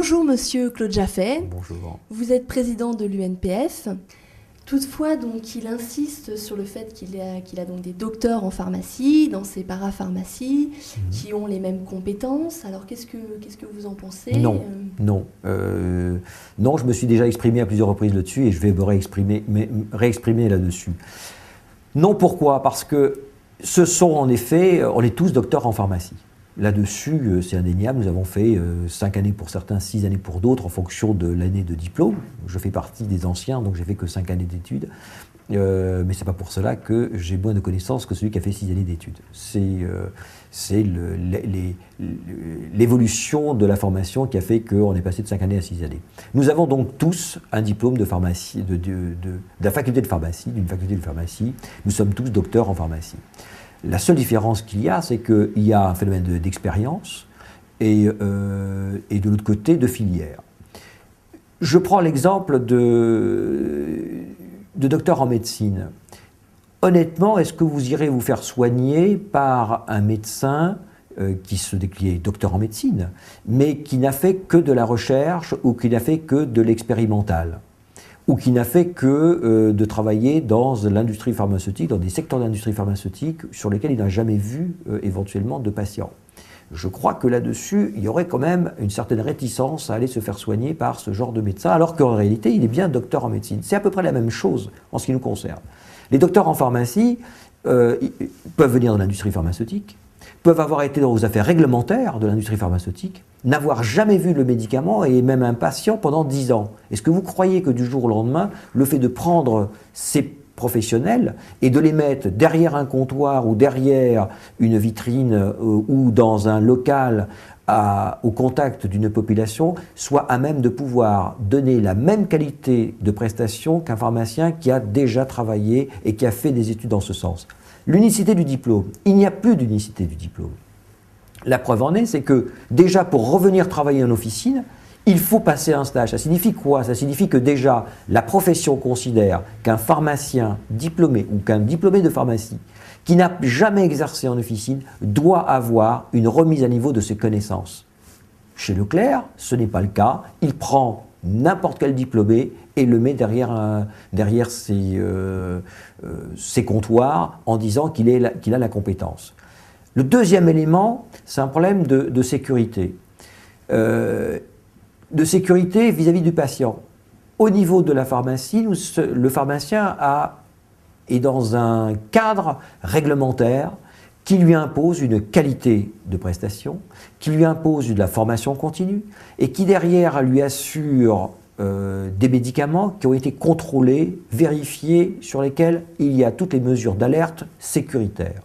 Bonjour Monsieur Claude Jaffet. Bonjour. Vous êtes président de l'UNPF. Toutefois, donc, il insiste sur le fait qu'il a donc des docteurs en pharmacie, dans ses parapharmacies, qui ont les mêmes compétences. Alors, qu'est-ce que vous en pensez? Non, je me suis déjà exprimé à plusieurs reprises là-dessus et je vais me réexprimer là-dessus. Non, pourquoi? Parce que ce sont en effet, on est tous docteurs en pharmacie. Là-dessus, c'est indéniable, nous avons fait 5 années pour certains, 6 années pour d'autres, en fonction de l'année de diplôme. Je fais partie des anciens, donc j'ai fait que 5 années d'études. Mais ce n'est pas pour cela que j'ai moins de connaissances que celui qui a fait 6 années d'études. C'est l'évolution de la formation qui a fait qu'on est passé de 5 années à 6 années. Nous avons donc tous un diplôme de pharmacie, de la faculté de pharmacie, d'une faculté de pharmacie. Nous sommes tous docteurs en pharmacie. La seule différence qu'il y a, c'est qu'il y a un phénomène d'expérience et de l'autre côté de filière. Je prends l'exemple de docteurs en médecine. Honnêtement, est-ce que vous irez vous faire soigner par un médecin qui est docteur en médecine, mais qui n'a fait que de la recherche ou qui n'a fait que de l'expérimental ? Ou qui n'a fait que de travailler dans l'industrie pharmaceutique, dans des secteurs d'industrie pharmaceutique sur lesquels il n'a jamais vu éventuellement de patients. Je crois que là-dessus, il y aurait quand même une certaine réticence à aller se faire soigner par ce genre de médecin, alors qu'en réalité, il est bien docteur en médecine. C'est à peu près la même chose en ce qui nous concerne. Les docteurs en pharmacie peuvent venir de l'industrie pharmaceutique, peuvent avoir été aux affaires réglementaires de l'industrie pharmaceutique, n'avoir jamais vu le médicament et même un patient pendant 10 ans. Est-ce que vous croyez que du jour au lendemain, le fait de prendre ces professionnels et de les mettre derrière un comptoir ou derrière une vitrine ou dans un local au contact d'une population soit à même de pouvoir donner la même qualité de prestation qu'un pharmacien qui a déjà travaillé et qui a fait des études dans ce sens? L'unicité du diplôme, il n'y a plus d'unicité du diplôme. La preuve en est, c'est que déjà pour revenir travailler en officine, il faut passer un stage. Ça signifie quoi? Ça signifie que déjà la profession considère qu'un pharmacien diplômé ou qu'un diplômé de pharmacie qui n'a jamais exercé en officine doit avoir une remise à niveau de ses connaissances. Chez Leclerc, ce n'est pas le cas. Il prend n'importe quel diplômé et le met derrière ses comptoirs en disant qu'il a la compétence. Le deuxième élément, c'est un problème de sécurité. De sécurité vis-à-vis du patient. Au niveau de la pharmacie, le pharmacien est dans un cadre réglementaire qui lui impose une qualité de prestation, qui lui impose de la formation continue et qui derrière lui assure des médicaments qui ont été contrôlés, vérifiés, sur lesquels il y a toutes les mesures d'alerte sécuritaires.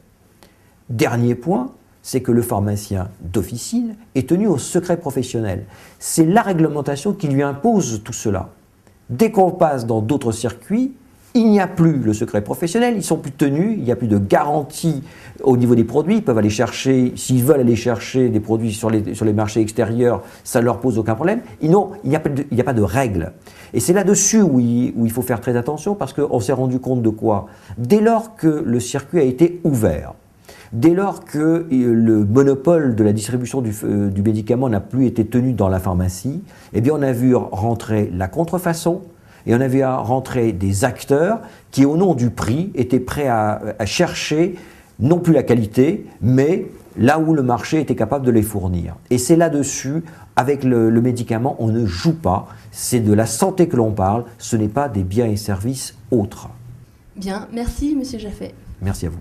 Dernier point, c'est que le pharmacien d'officine est tenu au secret professionnel. C'est la réglementation qui lui impose tout cela. Dès qu'on passe dans d'autres circuits, il n'y a plus le secret professionnel, ils ne sont plus tenus, il n'y a plus de garantie au niveau des produits, ils peuvent aller chercher, s'ils veulent aller chercher des produits sur les marchés extérieurs, ça ne leur pose aucun problème. Il n'y a pas de règles. Et c'est là-dessus où il faut faire très attention parce qu'on s'est rendu compte de quoi? Dès lors que le circuit a été ouvert, dès lors que le monopole de la distribution du médicament n'a plus été tenu dans la pharmacie, eh bien on a vu rentrer la contrefaçon et on a vu rentrer des acteurs qui, au nom du prix, étaient prêts à chercher non plus la qualité, mais là où le marché était capable de les fournir. Et c'est là-dessus, avec le médicament, on ne joue pas, c'est de la santé que l'on parle, ce n'est pas des biens et services autres. Bien, merci Monsieur Jaffet. Merci à vous.